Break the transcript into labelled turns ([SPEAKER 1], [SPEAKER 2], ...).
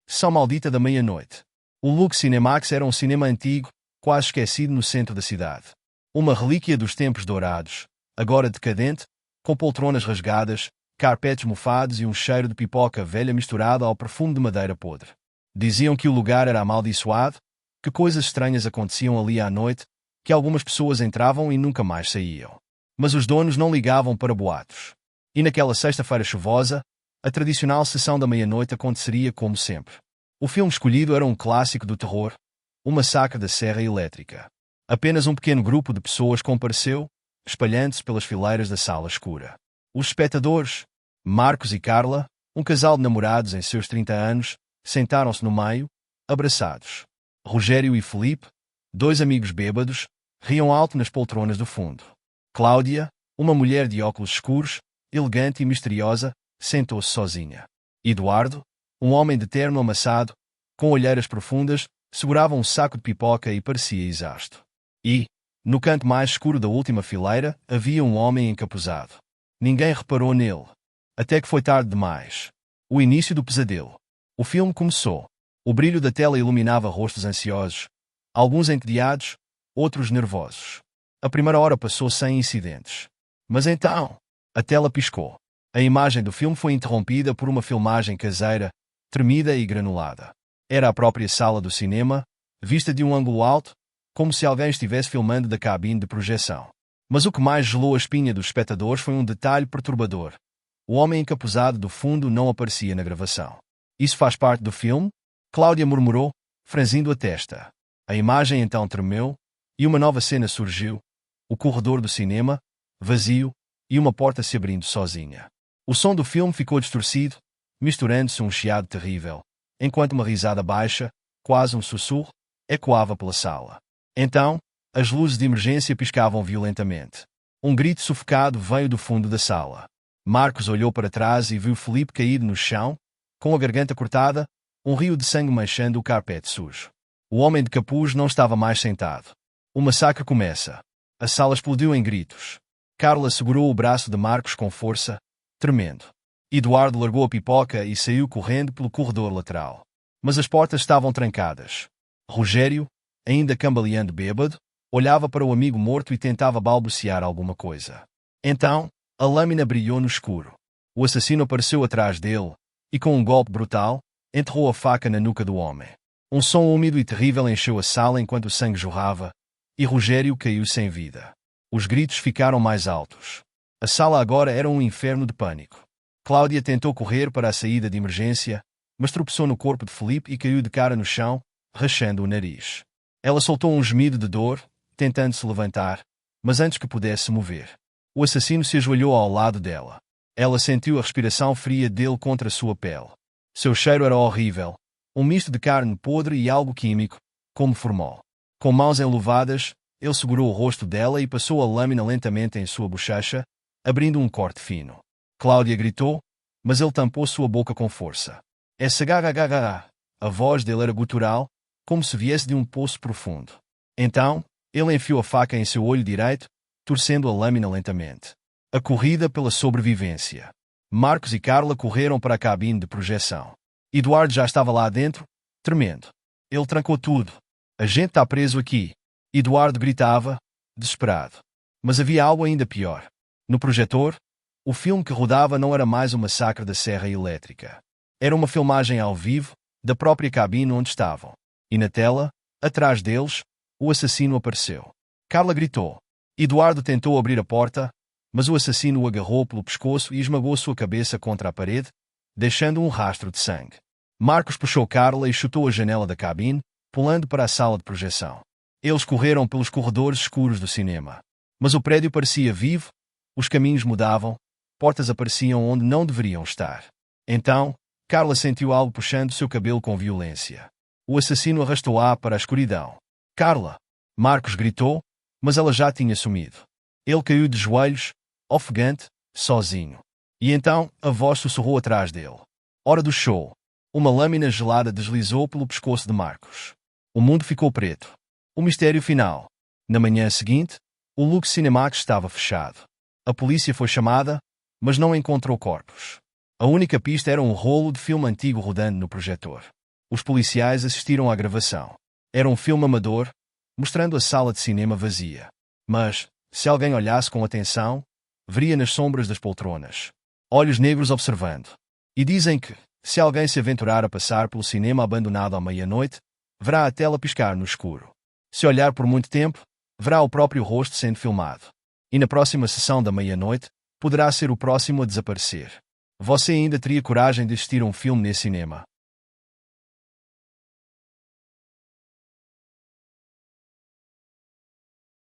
[SPEAKER 1] Sessão maldita da meia-noite. O Lux Cinemax era um cinema antigo, quase esquecido no centro da cidade. Uma relíquia dos tempos dourados, agora decadente, com poltronas rasgadas, carpetes mofados e um cheiro de pipoca velha misturado ao perfume de madeira podre. Diziam que o lugar era amaldiçoado, que coisas estranhas aconteciam ali à noite, que algumas pessoas entravam e nunca mais saíam. Mas os donos não ligavam para boatos. E naquela sexta-feira chuvosa, a tradicional sessão da meia-noite aconteceria como sempre. O filme escolhido era um clássico do terror, O Massacre da Serra Elétrica. Apenas um pequeno grupo de pessoas compareceu, espalhando-se pelas fileiras da sala escura. Os espectadores, Marcos e Carla, um casal de namorados em seus 30 anos, sentaram-se no meio, abraçados. Rogério e Felipe, dois amigos bêbados, riam alto nas poltronas do fundo. Cláudia, uma mulher de óculos escuros, elegante e misteriosa, sentou-se sozinha. Eduardo, um homem de terno amassado, com olheiras profundas, segurava um saco de pipoca e parecia exausto. E, no canto mais escuro da última fileira, havia um homem encapuzado. Ninguém reparou nele. Até que foi tarde demais. O início do pesadelo. O filme começou. O brilho da tela iluminava rostos ansiosos, alguns entediados, outros nervosos. A primeira hora passou sem incidentes. Mas então, a tela piscou. A imagem do filme foi interrompida por uma filmagem caseira, tremida e granulada. Era a própria sala do cinema, vista de um ângulo alto, como se alguém estivesse filmando da cabine de projeção. Mas o que mais gelou a espinha dos espectadores foi um detalhe perturbador. O homem encapuzado do fundo não aparecia na gravação. Isso faz parte do filme? Cláudia murmurou, franzindo a testa. A imagem então tremeu, e uma nova cena surgiu. O corredor do cinema, vazio, e uma porta se abrindo sozinha. O som do filme ficou distorcido, misturando-se um chiado terrível, enquanto uma risada baixa, quase um sussurro, ecoava pela sala. Então, as luzes de emergência piscavam violentamente. Um grito sufocado veio do fundo da sala. Marcos olhou para trás e viu Felipe caído no chão, com a garganta cortada, um rio de sangue manchando o carpete sujo. O homem de capuz não estava mais sentado. O massacre começa. A sala explodiu em gritos. Carla segurou o braço de Marcos com força, tremendo. Eduardo largou a pipoca e saiu correndo pelo corredor lateral. Mas as portas estavam trancadas. Rogério, ainda cambaleando bêbado, olhava para o amigo morto e tentava balbuciar alguma coisa. Então, a lâmina brilhou no escuro. O assassino apareceu atrás dele, e com um golpe brutal, enterrou a faca na nuca do homem. Um som úmido e terrível encheu a sala enquanto o sangue jorrava, e Rogério caiu sem vida. Os gritos ficaram mais altos. A sala agora era um inferno de pânico. Cláudia tentou correr para a saída de emergência, mas tropeçou no corpo de Felipe e caiu de cara no chão, rachando o nariz. Ela soltou um gemido de dor, tentando se levantar, mas antes que pudesse se mover. O assassino se ajoelhou ao lado dela. Ela sentiu a respiração fria dele contra sua pele. Seu cheiro era horrível, um misto de carne podre e algo químico, como formol. Com mãos enluvadas, ele segurou o rosto dela e passou a lâmina lentamente em sua bochecha, abrindo um corte fino. Cláudia gritou, mas ele tampou sua boca com força. "SHHH". A voz dele era gutural, como se viesse de um poço profundo. Então, ele enfiou a faca em seu olho direito, torcendo a lâmina lentamente. A corrida pela sobrevivência. Marcos e Carla correram para a cabine de projeção. Eduardo já estava lá dentro, tremendo. Ele trancou tudo. "A gente está preso aqui." Eduardo gritava, desesperado. Mas havia algo ainda pior. No projetor, o filme que rodava não era mais o Massacre da Serra Elétrica. Era uma filmagem ao vivo, da própria cabine onde estavam. E na tela, atrás deles, o assassino apareceu. Carla gritou. Eduardo tentou abrir a porta, mas o assassino o agarrou pelo pescoço e esmagou sua cabeça contra a parede, deixando um rastro de sangue. Marcos puxou Carla e chutou a janela da cabine, pulando para a sala de projeção. Eles correram pelos corredores escuros do cinema. Mas o prédio parecia vivo, os caminhos mudavam, portas apareciam onde não deveriam estar. Então, Carla sentiu algo puxando seu cabelo com violência. O assassino arrastou-a para a escuridão. "Carla!" Marcos gritou, mas ela já tinha sumido. Ele caiu de joelhos, ofegante, sozinho. E então, a voz sussurrou atrás dele. Hora do show. Uma lâmina gelada deslizou pelo pescoço de Marcos. O mundo ficou preto. O mistério final. Na manhã seguinte, o Lux Cinemax estava fechado. A polícia foi chamada, mas não encontrou corpos. A única pista era um rolo de filme antigo rodando no projetor. Os policiais assistiram à gravação. Era um filme amador, mostrando a sala de cinema vazia. Mas, se alguém olhasse com atenção, veria nas sombras das poltronas olhos negros observando. E dizem que, se alguém se aventurar a passar pelo cinema abandonado à meia-noite, verá a tela piscar no escuro. Se olhar por muito tempo, verá o próprio rosto sendo filmado. E na próxima sessão da meia-noite, poderá ser o próximo a desaparecer. Você ainda teria coragem de assistir a um filme nesse cinema?